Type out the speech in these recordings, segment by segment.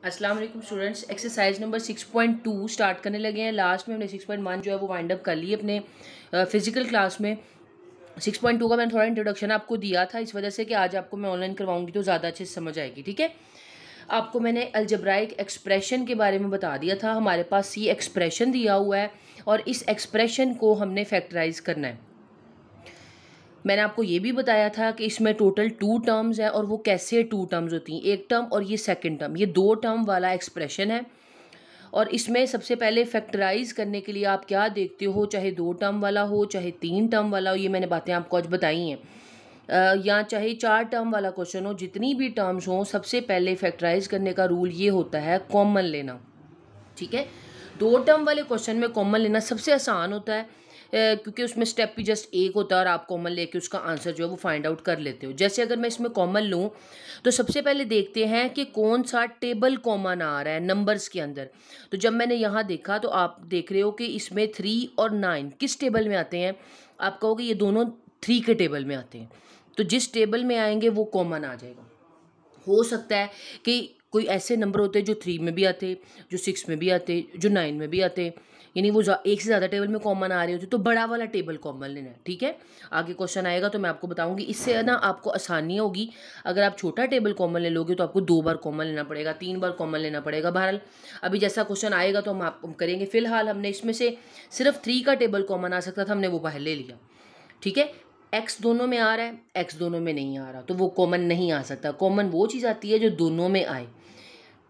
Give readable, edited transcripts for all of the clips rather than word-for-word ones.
अस्सलाम वालेकुम students. Exercise number 6.2 start करने लगे हैं। लास्ट में हमने 6.1 जो है वो वाइंड अप कर ली अपने फिजिकल क्लास में। 6.2 का मैंने थोड़ा इंट्रोडक्शन आपको दिया था इस वजह से कि आज आपको मैं ऑनलाइन करवाऊंगी तो ज़्यादा अच्छे से समझ आएगी। ठीक है, आपको मैंने अलजेब्राइक एक्सप्रेशन के बारे में बता दिया था। हमारे पास ये एक्सप्रेशन दिया हुआ है और इस एक्सप्रेशन को हमने फैक्टराइज करना है। मैंने आपको ये भी बताया था कि इसमें टोटल 2 टर्म्स है और वो कैसे 2 टर्म्स होती हैं, एक टर्म और ये सेकंड टर्म, ये 2 टर्म वाला एक्सप्रेशन है। और इसमें सबसे पहले फैक्टराइज करने के लिए आप क्या देखते हो, चाहे 2 टर्म वाला हो चाहे 3 टर्म वाला हो, ये मैंने बातें आपको आज बताई हैं, या चाहे 4 टर्म वाला क्वेश्चन हो, जितनी भी टर्म्स हों सबसे पहले फैक्टराइज करने का रूल ये होता है कॉमन लेना। ठीक है, 2 टर्म वाले क्वेश्चन में कॉमन लेना सबसे आसान होता है क्योंकि उसमें स्टेप भी जस्ट एक होता है और आप कॉमन लेके उसका आंसर जो है वो फाइंड आउट कर लेते हो। जैसे अगर मैं इसमें कॉमन लूँ तो सबसे पहले देखते हैं कि कौन सा टेबल कॉमन आ रहा है नंबर्स के अंदर। तो जब मैंने यहाँ देखा तो आप देख रहे हो कि इसमें 3 और 9 किस टेबल में आते हैं। आप कहोगे ये दोनों 3 के टेबल में आते हैं, तो जिस टेबल में आएंगे वो कॉमन आ जाएगा। हो सकता है कि कोई ऐसे नंबर होते हैं जो 3 में भी आते, जो 6 में भी आते, जो 9 में भी आते, यानी वो एक से ज़्यादा टेबल में कॉमन आ रहे होते, तो बड़ा वाला टेबल कॉमन लेना है। ठीक है, आगे क्वेश्चन आएगा तो मैं आपको बताऊंगी। इससे ना आपको आसानी होगी। अगर आप छोटा टेबल कॉमन ले लोगे तो आपको 2 बार कॉमन लेना पड़ेगा, 3 बार कॉमन लेना पड़ेगा। बहरहाल अभी जैसा क्वेश्चन आएगा तो हम करेंगे। फिलहाल हमने इसमें से सिर्फ 3 का टेबल कॉमन आ सकता था, हमने वो बाहर ले लिया। ठीक है, एक्स दोनों में आ रहा है, एक्स दोनों में नहीं आ रहा, तो वो कॉमन नहीं आ सकता। कॉमन वो चीज़ आती है जो दोनों में आए।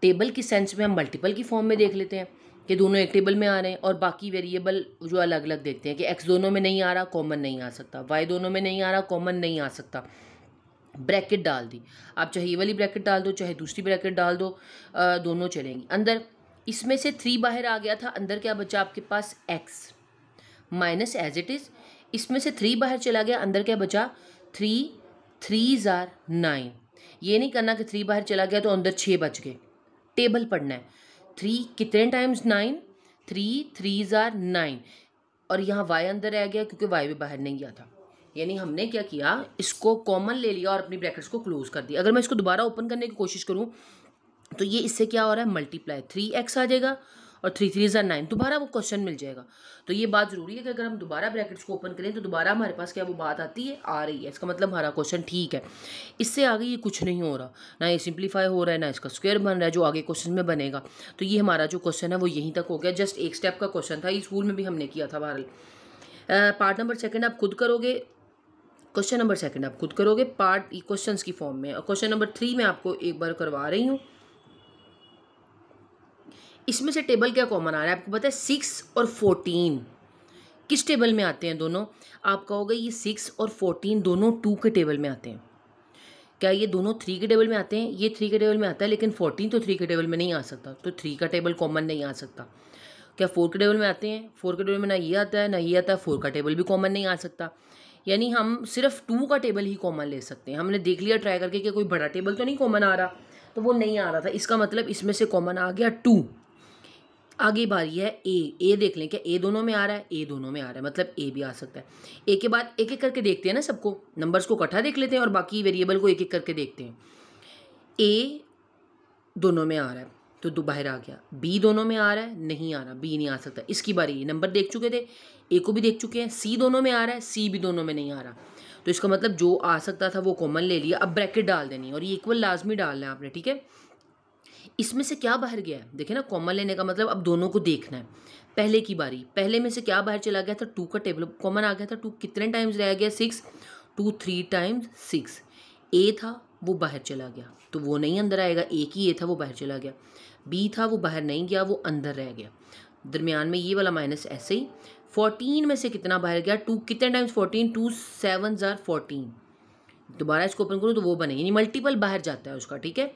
टेबल की सेंस में हम मल्टीपल की फॉर्म में देख लेते हैं कि दोनों एक टेबल में आ रहे हैं, और बाकी वेरिएबल जो अलग अलग देखते हैं कि एक्स दोनों में नहीं आ रहा, कॉमन नहीं आ सकता, वाई दोनों में नहीं आ रहा, कॉमन नहीं आ सकता। ब्रैकेट डाल दी, आप चाहे ये वाली ब्रैकेट डाल दो चाहे दूसरी ब्रैकेट डाल दो, दोनों चलेंगी। अंदर इसमें से 3 बाहर आ गया था, अंदर क्या बचा आपके पास X minus H as it. Is से 3 बाहर चला गया, अंदर क्या बचा 3, 3 जार 9। ये नहीं करना कि 3 बाहर चला गया तो अंदर 6 बच गए, टेबल पढ़ना है। 3 कितने टाइम्स 9, 3, 3 जार 9, और यहाँ वाई अंदर रह गया क्योंकि वाई भी बाहर नहीं गया था। यानी हमने क्या किया, इसको कॉमन ले लिया और अपनी ब्रैकेट्स को क्लोज कर दिया। अगर मैं इसको दोबारा ओपन करने की कोशिश करूँ तो ये इससे क्या हो रहा है, मल्टीप्लाई 3x आ जाएगा और 3 3 ज़ा 9, दोबारा वो क्वेश्चन मिल जाएगा। तो ये बात ज़रूरी है कि अगर हम दोबारा ब्रैकेट्स को ओपन करें तो दोबारा हमारे पास क्या वो बात आती है, आ रही है, इसका मतलब हमारा क्वेश्चन ठीक है। इससे आगे ये कुछ नहीं हो रहा, ना ये सिंप्लीफाई हो रहा है ना इसका स्क्वायर बन रहा है जो आगे क्वेश्चन में बनेगा। तो ये हमारा जो क्वेश्चन है वो यहीं तक हो गया। जस्ट एक स्टेप का क्वेश्चन था, ये स्कूल में भी हमने किया था। बहरहाल पार्ट नंबर 2 आप खुद करोगे, क्वेश्चन नंबर 2 आप खुद करोगे पार्ट क्वेश्चन की फॉर्म में। और क्वेश्चन नंबर 3 मैं आपको एक बार करवा रही हूँ। इसमें से टेबल क्या कॉमन आ रहा है आपको पता है, 6 और 14 किस टेबल में आते हैं दोनों। आप कहोगे ये 6 और 14 दोनों 2 के टेबल में आते हैं। क्या ये दोनों 3 के टेबल में आते हैं? ये 3 के टेबल में आता है, लेकिन 14 तो 3 के टेबल में नहीं आ सकता, तो 3 का टेबल कॉमन नहीं आ सकता। क्या 4 के टेबल में आते हैं? 4 के टेबल में ना ये आता है ना ये आता है, 4 का टेबल भी कॉमन नहीं आ सकता। यानी हम सिर्फ 2 का टेबल ही कॉमन ले सकते हैं। हमने देख लिया ट्राई करके कि कोई बड़ा टेबल तो नहीं कॉमन आ रहा, तो वो नहीं आ रहा था। इसका मतलब इसमें से कॉमन आ गया 2। आगे बारी है ए देख लें, क्या ए दोनों में आ रहा है? ए दोनों में आ रहा है, मतलब ए भी आ सकता है। ए के बाद एक एक करके देखते हैं ना, सबको नंबर्स को इकट्ठा देख लेते हैं और बाकी वेरिएबल को एक एक करके देखते हैं। ए दोनों में आ रहा है तो दो बाहर आ गया, बी दोनों में आ रहा है, नहीं आ रहा, बी नहीं आ सकता। इसकी बारी, नंबर देख चुके थे, ए को भी देख चुके हैं, सी दोनों में आ रहा है, सी भी दोनों में नहीं आ रहा, तो इसका मतलब जो आ सकता था वो कॉमन ले लिया। अब ब्रैकेट डाल देनी और ये इक्वल लाजमी डालना है आपने। ठीक है, इसमें से क्या बाहर गया है, देखिए ना, कॉमन लेने का मतलब अब दोनों को देखना है। पहले की बारी, पहले में से क्या बाहर चला गया था, 2 का टेबल कॉमन आ गया था। 2 कितने टाइम्स रह गया, 6, 2 3 टाइम्स 6। ए था वो बाहर चला गया तो वो नहीं अंदर आएगा, एक ही ए था वो बाहर चला गया। बी था वो बाहर नहीं गया, वो अंदर रह गया। दरमियान में ये वाला माइनस ऐसे ही। 14 में से कितना बाहर गया, 2 कितने टाइम्स 14, 2 7 जार 14। दोबारा इसको ओपन करूँ तो वो बने, यानी मल्टीपल बाहर जाता है उसका। ठीक है,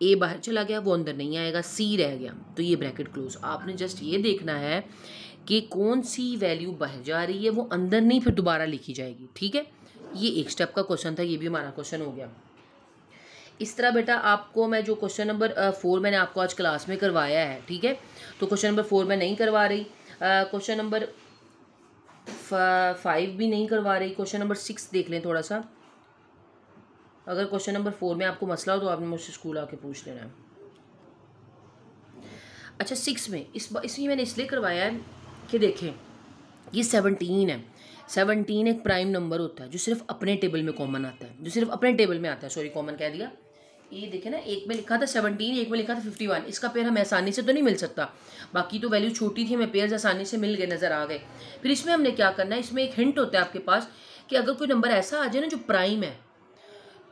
ए बाहर चला गया, वो अंदर नहीं आएगा, सी रह गया, तो ये ब्रैकेट क्लोज। आपने जस्ट ये देखना है कि कौन सी वैल्यू बाहर जा रही है, वो अंदर नहीं फिर दोबारा लिखी जाएगी। ठीक है, ये एक स्टेप का क्वेश्चन था, ये भी हमारा क्वेश्चन हो गया। इस तरह बेटा आपको मैं जो क्वेश्चन नंबर 4 मैंने आपको आज क्लास में करवाया है, ठीक है, तो क्वेश्चन नंबर 4 मैं नहीं करवा रही, क्वेश्चन नंबर 5 भी नहीं करवा रही। क्वेश्चन नंबर 6 देख लें थोड़ा सा। अगर क्वेश्चन नंबर 4 में आपको मसला हो तो आपने मुझसे स्कूल आके पूछ लेना है। अच्छा 6 में इसमें मैंने इसलिए करवाया है कि देखें ये 17 है। 17 एक प्राइम नंबर होता है जो सिर्फ अपने टेबल में कॉमन आता है, जो सिर्फ अपने टेबल में आता है, सॉरी कॉमन कह दिया। ये देखें ना, एक में लिखा था 17, एक में लिखा था 51। इसका पेयर हमें आसानी से तो नहीं मिल सकता, बाकी तो वैल्यू छोटी थी, हमें पेयर्स आसानी से मिल गए, नज़र आ गए। फिर इसमें हमने क्या करना है, इसमें एक हिंट होता है आपके पास कि अगर कोई नंबर ऐसा आ जाए ना जो प्राइम है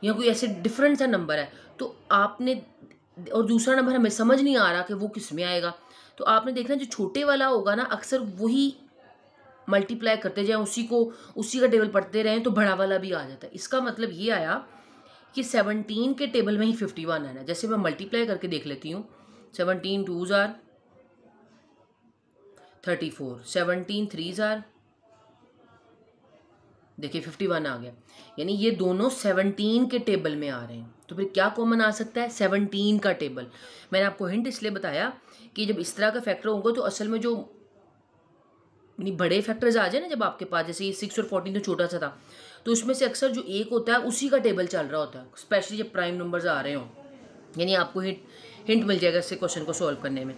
या कोई ऐसे डिफरेंट सा नंबर है, तो आपने, और दूसरा नंबर हमें समझ नहीं आ रहा कि वो किस में आएगा, तो आपने देखना जो छोटे वाला होगा ना अक्सर वही मल्टीप्लाई करते जाएं, उसी का टेबल पढ़ते रहें, तो बड़ा वाला भी आ जाता है। इसका मतलब ये आया कि 17 के टेबल में ही 51 है ना। जैसे मैं मल्टीप्लाई करके देख लेती हूँ, 17 2s are 34, 17 3s are, देखिए 51 आ गया, यानी ये दोनों 17 के टेबल में आ रहे हैं। तो फिर क्या कॉमन आ सकता है, 17 का टेबल। मैंने आपको हिंट इसलिए बताया कि जब इस तरह का फैक्टर होगा तो असल में जो बड़े फैक्टर्स आ जाए ना जब आपके पास, जैसे ये 6 और 14 तो छोटा सा था, तो उसमें से अक्सर जो एक होता है उसी का टेबल चल रहा होता है, स्पेशली जब प्राइम नंबर्स आ रहे हों। यानी आपको हिंट मिल जाएगा इससे क्वेश्चन को सॉल्व करने में।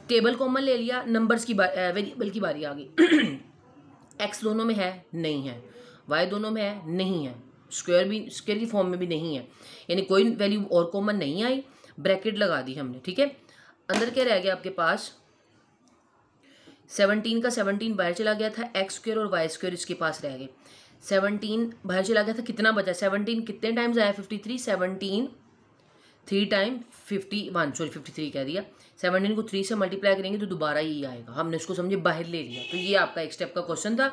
टेबल कॉमन ले लिया, नंबर्स की वेरिएबल की बारी आ गई। एक्स दोनों में है, नहीं है, वाई दोनों में है, नहीं है, स्क्वायर की फॉर्म में भी नहीं है, यानी कोई वैल्यू और कॉमन नहीं आई, ब्रैकेट लगा दी हमने, ठीक है। अंदर क्या रह गया आपके पास, 17 का 17 बाहर चला गया था, एक्स स्क्वायर और वाई स्क्वायर इसके पास रह गए। 17 बाहर चला गया था, कितना बचा, 17 कितने टाइम्स आया, 53, 17 3 टाइम 51, सॉरी 53 कह दिया। 17 को 3 से मल्टीप्लाई करेंगे तो दोबारा ही आएगा, हमने उसको समझे बाहर ले लिया। तो ये आपका एक स्टेप का क्वेश्चन था,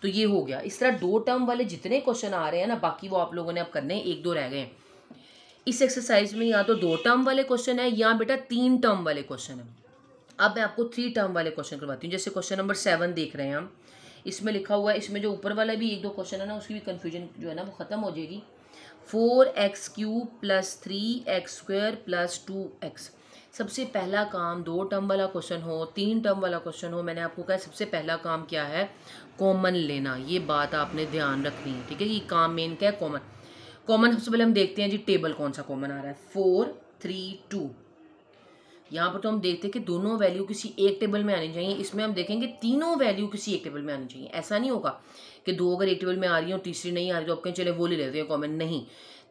तो ये हो गया। इस तरह 2 टर्म वाले जितने क्वेश्चन आ रहे हैं ना, बाकी वो आप लोगों ने अब करने हैं, 1 2 रह गए इस एक्सरसाइज में। या तो 2 टर्म वाले क्वेश्चन है या बेटा 3 टर्म वाले क्वेश्चन है। अब मैं आपको 3 टर्म वाले क्वेश्चन करवाती हूँ। जैसे क्वेश्चन नंबर 7 देख रहे हैं हम, इसमें लिखा हुआ है, इसमें जो ऊपर वाला भी 1 2 क्वेश्चन है ना, उसकी भी कन्फ्यूजन जो है ना वो ख़त्म हो जाएगी। 4x³ + 3x² + 2x। सबसे पहला काम 2 टर्म वाला क्वेश्चन हो, 3 टर्म वाला क्वेश्चन हो, मैंने आपको कहा सबसे पहला काम क्या है, कॉमन लेना। ये बात आपने ध्यान रखनी है, ठीक है। ये काम मेन क्या है, कॉमन। कॉमन सबसे पहले हम देखते हैं जी टेबल कौन सा कॉमन आ रहा है, 4 3 2। यहाँ पर तो हम देखते हैं कि दोनों वैल्यू किसी एक टेबल में आनी चाहिए। इसमें हम देखेंगे तीनों वैल्यू किसी एक टेबल में आनी चाहिए। ऐसा नहीं होगा कि 2 अगर एक टेबल में आ रही हो, तीसरी नहीं आ रही तो आप कहें चले वो ले लेते हैं कॉमन, नहीं।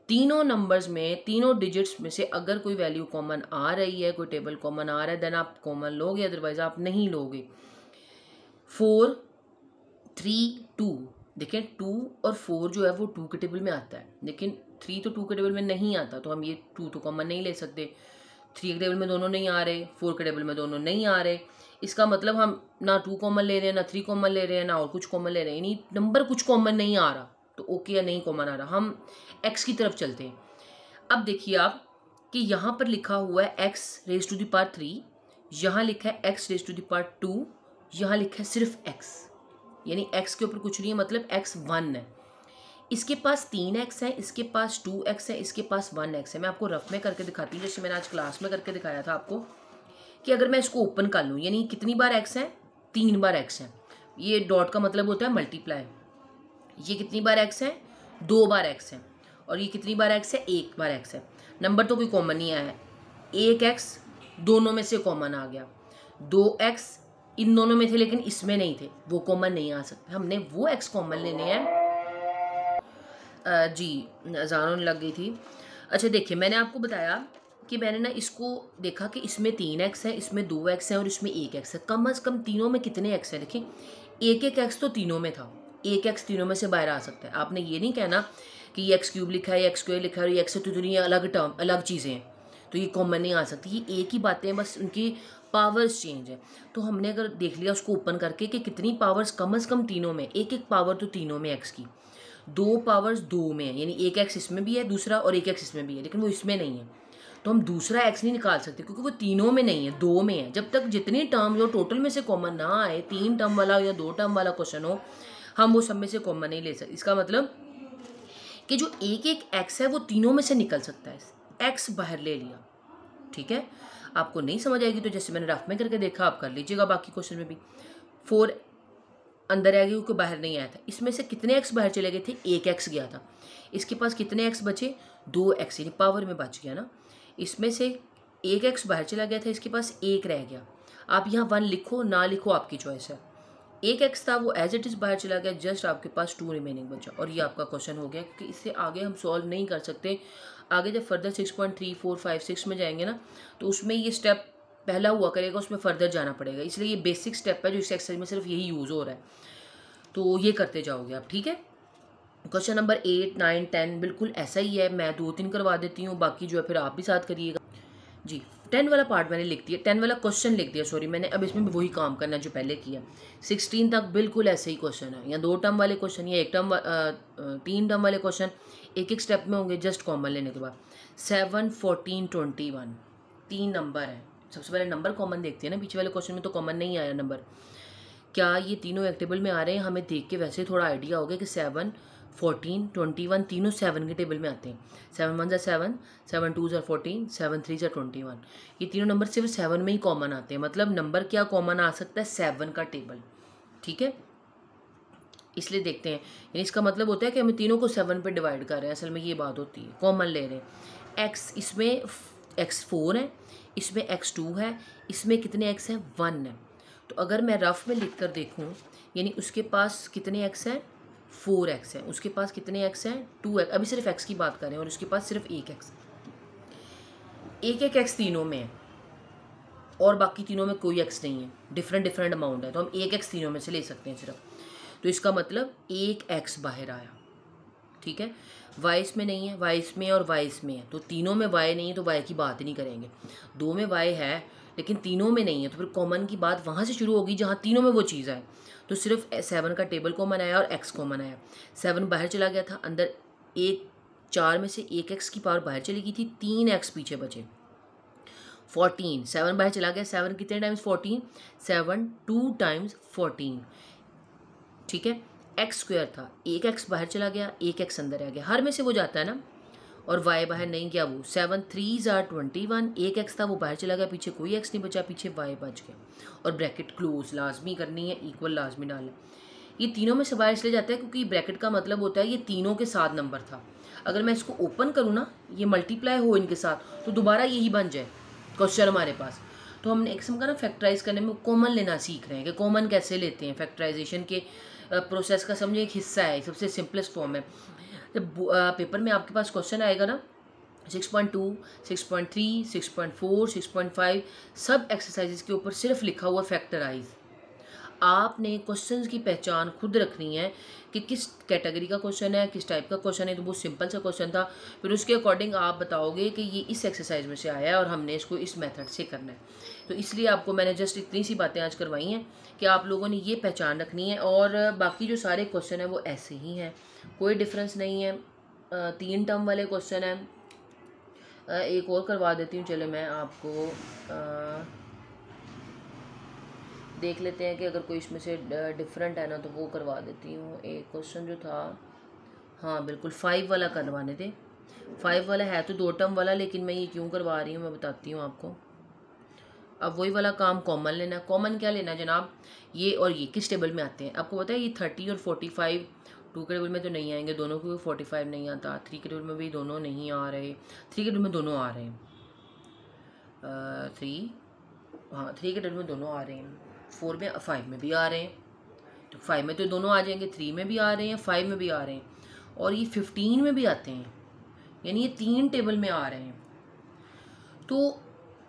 तीनों नंबर्स में, तीनों डिजिट्स में से अगर कोई वैल्यू कॉमन आ रही है, कोई टेबल कॉमन आ रहा है, देन आप कॉमन लोगे, अदरवाइज आप नहीं लोगे। 4 3 2, देखें 2 और 4 जो है वो 2 के टेबल में आता है, लेकिन 3 तो 2 के टेबल में नहीं आता, तो हम ये 2 तो कॉमन नहीं ले सकते। 3 के टेबल में दोनों नहीं आ रहे, 4 के टेबल में दोनों नहीं आ रहे। इसका मतलब हम ना 2 कॉमन ले रहे हैं, ना 3 कॉमन ले रहे हैं, ना और कुछ कॉमन ले रहे हैं, यानी नंबर कुछ कॉमन नहीं आ रहा, तो ओके या नहीं कॉमन आ रहा, हम x की तरफ चलते हैं। अब देखिए आप कि यहाँ पर लिखा हुआ है x⁻3, यहाँ लिखा है x⁻2, यहाँ लिखा है सिर्फ x, यानी x के ऊपर कुछ नहीं है, मतलब x 1 है। इसके पास 3x है, इसके पास 2x है, इसके पास 1x है। मैं आपको रफ में करके दिखाती हूँ, जैसे मैंने आज क्लास में करके दिखाया था आपको, कि अगर मैं इसको ओपन कर लूँ, यानी कितनी बार x है, 3 बार x है। ये डॉट का मतलब होता है मल्टीप्लाई। ये कितनी बार x है, 2 बार x है, और ये कितनी बार x है, 1 बार x है। नंबर तो कोई कॉमन नहीं आया है, 1x दोनों में से कॉमन आ गया, 2x इन दोनों में थे लेकिन इसमें नहीं थे, वो कॉमन नहीं आ सकते, हमने वो x कॉमन लेने हैं। जी अज़ान होने लग गई थी। अच्छा देखिए, मैंने आपको बताया कि मैंने ना इसको देखा कि इसमें 3x है, इसमें 2x है और इसमें 1x है। कम से कम तीनों में कितने x है, देखिए 1 x तो तीनों में था, 1x तीनों में से बाहर आ सकता है। आपने ये नहीं कहना कि ये x³ लिखा है, x² लिखा है, ये x तो दुनिया अलग टर्म अलग चीज़ें हैं, तो ये कॉमन नहीं आ सकती। ये एक ही बातें, बस उनकी पावर्स चेंज है। तो हमने अगर देख लिया उसको ओपन करके कि कितनी पावर्स कम से कम तीनों में, एक पावर तो तीनों में x की, 2 पावर्स 2 में है, यानी 1x इसमें भी है दूसरा और 1x इसमें भी है, लेकिन वो इसमें नहीं है, तो हम दूसरा x नहीं निकाल सकते क्योंकि वो तीनों में नहीं है, 2 में है। जब तक जितनी टर्म जो टोटल में से कॉमन ना आए, 3 टर्म वाला या 2 टर्म वाला क्वेश्चन हो, हम वो सब में से कॉमन नहीं ले सकते। इसका मतलब कि जो एक x है वो तीनों में से निकल सकता है, x बाहर ले लिया, ठीक है। आपको नहीं समझ आएगी तो जैसे मैंने रफ में करके देखा, आप कर लीजिएगा बाकी क्वेश्चन में भी। 4 अंदर आ गई क्योंकि बाहर नहीं आया था। इसमें से कितने x बाहर चले गए थे, 1x गया था। इसके पास कितने x बचे, 2x, यानी पावर में बच गया ना। इसमें से एक एक्स बाहर चला गया था, इसके पास एक रह गया। आप यहाँ 1 लिखो ना लिखो आपकी चॉइस है। एक एक्स था वो एज इट इज़ बाहर चला गया, जस्ट आपके पास 2 रिमेनिंग बचा और ये आपका क्वेश्चन हो गया। क्योंकि इससे आगे हम सॉल्व नहीं कर सकते। आगे जब फर्दर 6.3, 4, 5, 6 में जाएंगे ना, तो उसमें ये स्टेप पहला हुआ करेगा, उसमें फर्दर जाना पड़ेगा। इसलिए ये बेसिक स्टेप है जो इस एक्सरसाइज में सिर्फ यही यूज़ हो रहा है, तो ये करते जाओगे आप, ठीक है। क्वेश्चन नंबर 8, 9, 10 बिल्कुल ऐसा ही है। मैं 2-3 करवा देती हूँ, बाकी जो है फिर आप भी साथ करिएगा जी। 10 वाला पार्ट मैंने लिख दिया, 10 वाला क्वेश्चन लिख दिया, सॉरी मैंने। अब इसमें भी वही काम करना है जो पहले किया। 16 तक बिल्कुल ऐसे ही क्वेश्चन है, या 2 टर्म वाले क्वेश्चन या 3 टर्म वाले क्वेश्चन एक एक स्टेप में होंगे, जस्ट कॉमन लेने के बाद। 7, 14, 21 3 नंबर है। सबसे पहले नंबर कॉमन देखते हैं ना, पीछे वाले क्वेश्चन में तो कॉमन नहीं आया नंबर। क्या ये तीनों एक टेबल में आ रहे हैं? हमें देख के वैसे थोड़ा आइडिया हो गया कि 7, 14, 21 तीनों 7 के टेबल में आते हैं। 7 1 7, 7 2 14, 7 3 21। ये तीनों नंबर सिर्फ 7 में ही कॉमन आते हैं। मतलब नंबर क्या कॉमन आ सकता है? 7 का टेबल, ठीक है। इसलिए देखते हैं, यानी इसका मतलब होता है कि हम तीनों को 7 पे डिवाइड कर रहे हैं। असल में ये बात होती है, कॉमन ले रहे हैं। एक्स, इसमें x4 है, इसमें x2 है, इसमें कितने x हैं? 1 है। तो अगर मैं रफ में लिख कर देखूँ, यानी उसके पास कितने x हैं? 4x है। उसके पास कितने x हैं? 2x। अभी सिर्फ x की बात करें, और उसके पास सिर्फ एक x। एक x तीनों में है और बाकी तीनों में कोई x नहीं है, डिफरेंट डिफरेंट अमाउंट है, तो हम एक x तीनों में से ले सकते हैं सिर्फ। तो इसका मतलब एक x बाहर आया, ठीक है। y इसमें नहीं है, y इसमें और y इसमें है, तो तीनों में y नहीं है तो y की बात ही नहीं करेंगे। 2 में y है लेकिन तीनों में नहीं है, तो फिर कॉमन की बात वहाँ से शुरू होगी जहाँ तीनों में वो चीज़ आए। तो सिर्फ 7 का टेबल कॉमन आया और x कॉमन आया। 7 बाहर चला गया था, अंदर एक 4 में से एक x की पावर बाहर चली गई थी, 3 x पीछे बचे। 14, 7 बाहर चला गया, 7 कितने टाइम्स 14? 7 2 टाइम्स 14, ठीक है। एक्स स्क्वायर था, एक एक्स बाहर चला गया, एक एक्स अंदर आ गया, हर में से वो जाता है ना। और वाई बाहर नहीं गया, वो 7 3 21, एक एक्स था वो बाहर चला गया, पीछे कोई एक्स नहीं बचा, पीछे वाई बच गया। और ब्रैकेट क्लोज लाजमी करनी है, इक्वल लाजमी डालना। ये तीनों में से बाहर इसलिए जाता है क्योंकि ब्रैकेट का मतलब होता है ये तीनों के साथ नंबर था। अगर मैं इसको ओपन करूँ ना, ये मल्टीप्लाई हो इनके साथ, तो दोबारा यही बन जाए क्वेश्चन हमारे पास। तो हमने एक किस्म का ना फैक्टराइज करने में कॉमन लेना सीख रहे हैं कि कॉमन कैसे लेते हैं। फैक्टराइजेशन के प्रोसेस का समझे एक हिस्सा है, सबसे सिंपलेस्ट फॉर्म है। जब पेपर में आपके पास क्वेश्चन आएगा ना 6.2, 6.3, 6.4, 6.5 सब एक्सरसाइजेस के ऊपर सिर्फ लिखा हुआ फैक्टराइज। आपने क्वेश्चंस की पहचान खुद रखनी है कि किस कैटेगरी का क्वेश्चन है, किस टाइप का क्वेश्चन है। तो बहुत सिंपल सा क्वेश्चन था, फिर उसके अकॉर्डिंग आप बताओगे कि ये इस एक्सरसाइज में से आया है और हमने इसको इस मेथड से करना है। तो इसलिए आपको मैंने जस्ट इतनी सी बातें आज करवाई हैं कि आप लोगों ने ये पहचान रखनी है। और बाकी जो सारे क्वेश्चन हैं वो ऐसे ही हैं, कोई डिफरेंस नहीं है। 3 टर्म वाले क्वेश्चन हैं। एक और करवा देती हूँ, चले मैं आपको देख लेते हैं कि अगर कोई इसमें से डिफरेंट है ना तो वो करवा देती हूँ। एक क्वेश्चन जो था, हाँ बिल्कुल 5 वाला करवाने थे। 5 वाला है तो 2 टर्म वाला, लेकिन मैं ये क्यों करवा रही हूँ मैं बताती हूँ आपको। अब वही वाला काम कॉमन लेना। कॉमन क्या लेना जनाब? ये और ये किस टेबल में आते हैं आपको पता है? ये 30 और 45 2 के टेबल में तो नहीं आएंगे, दोनों को 45 नहीं आता। 3 के टेबल में भी दोनों नहीं आ रहे, 3 के टेबल में दोनों आ रहे हैं। 3 के टेबल में दोनों आ रहे हैं, 4 में 5 में भी आ रहे हैं। तो 5 में तो दोनों आ जाएंगे, 3 में भी आ रहे हैं, 5 में भी आ रहे हैं, और ये 15 में भी आते हैं, यानी ये 3 टेबल में आ रहे हैं। तो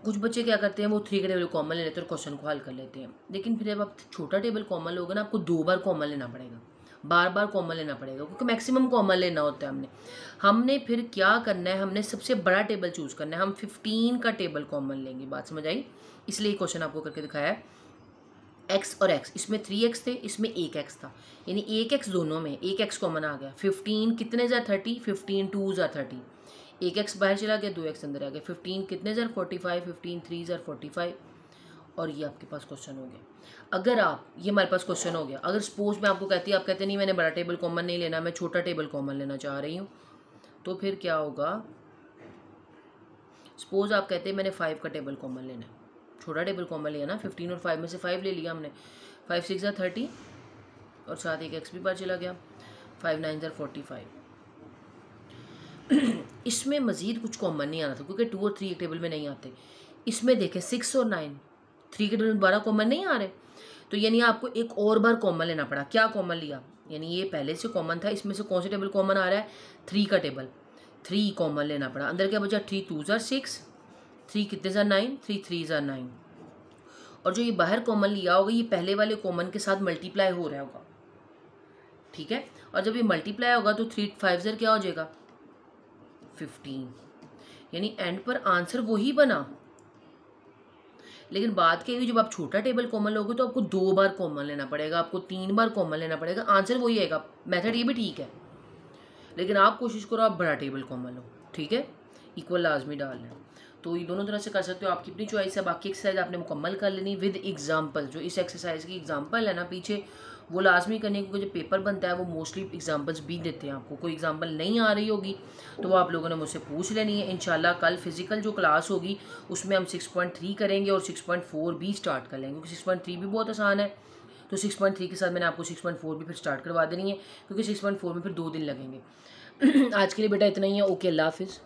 कुछ बच्चे क्या करते हैं, वो 3 के टेबल कॉमन ले लेते हैं और क्वेश्चन को हल कर लेते हैं। लेकिन फिर जब आप छोटा टेबल कॉमन लोगे ना, आपको 2 बार कॉमन लेना पड़ेगा, बार बार कॉमन लेना पड़ेगा, क्योंकि मैक्सिमम कॉमन लेना होता है। हमने फिर क्या करना है, हमने सबसे बड़ा टेबल चूज़ करना है। हम 15 का टेबल कॉमन लेंगे। बात समझ आई? इसलिए क्वेश्चन आपको करके दिखाया है। एक्स और एक्स, इसमें 3x थे, इसमें 1x था, यानी 1x दोनों में, 1x कॉमन आ गया। 15 कितने जार 30, 15 2 जार 30, 1x बाहर चला गया, 2x अंदर आ गया। 15 कितने जार 45, 15 3 जार 45, और ये आपके पास क्वेश्चन हो गया। अगर आप, ये हमारे पास क्वेश्चन हो गया। अगर सपोज मैं आपको कहती, आप कहते नहीं मैंने बड़ा टेबल कॉमन नहीं लेना, मैं छोटा टेबल कॉमन लेना चाह रही हूँ, तो फिर क्या होगा? सपोज आप कहते हैं मैंने 5 का टेबल कॉमन लेना है, छोटा टेबल कॉमन लिया ना, 15 और 5 में से 5 ले लिया हमने। 5 6 जार 30 और साथ एक एक्स भी बाहर चला गया, 5 9 जार 45। इसमें मज़ीद कुछ कॉमन नहीं आना था क्योंकि 2 और 3 एक टेबल में नहीं आते। इसमें देखें 6 और 9 3 के टेबल में 12 कॉमन नहीं आ रहे, तो यानी आपको एक और बार कॉमन लेना पड़ा। क्या कॉमन लिया, यानी ये पहले से कॉमन था, इसमें से कौन सा टेबल कॉमन आ रहा है, 3 का टेबल, 3 कॉमन लेना पड़ा। अंदर क्या बचा, 3 2 ज़ा 6, 3 कितने ज़ा 9, 3 3 ज़ा 9। और जो ये बाहर कॉमन लिया होगा ये पहले वाले कॉमन के साथ मल्टीप्लाई हो रहा होगा, ठीक है। और जब ये मल्टीप्लाई होगा तो 3 5 ज़र क्या हो जाएगा 15, यानी एंड पर आंसर वही बना। लेकिन बात क्या है, जब आप छोटा टेबल कॉमन लोगे तो आपको 2 बार कॉमन लेना पड़ेगा, आपको 3 बार कॉमन लेना पड़ेगा, आंसर वही आएगा। मेथड ये भी ठीक है, लेकिन आप कोशिश करो आप बड़ा टेबल कॉमन लो, ठीक है। इक्वल लाजमी डालना है, तो ये दोनों तरह से कर सकते हो, आपकी अपनी चॉइस है। बाकी एक्सरसाइज आपने मुकम्मल कर लेनी विद एग्जाम्पल। जो इस एक्सरसाइज की एग्जाम्पल है ना पीछे, वो लाजमी करने, क्योंकि जो पेपर बनता है वो मोस्टली एग्जाम्पल्स भी देते हैं। आपको कोई एग्जाम्पल नहीं आ रही होगी तो वो आप लोगों ने मुझसे पूछ लेनी है। इंशाल्लाह कल फिजिकल जो क्लास होगी उसमें हम 6.3 करेंगे और 6.4 भी स्टार्ट कर लेंगे, क्योंकि 6.3 भी बहुत आसान है। तो 6.3 के साथ मैंने आपको 6.4 भी फिर स्टार्ट करवा देनी है, क्योंकि 6.4 में फिर 2 दिन लगेंगे। आज के लिए बेटा इतना ही है। ओके, अल्लाह हाफिज़।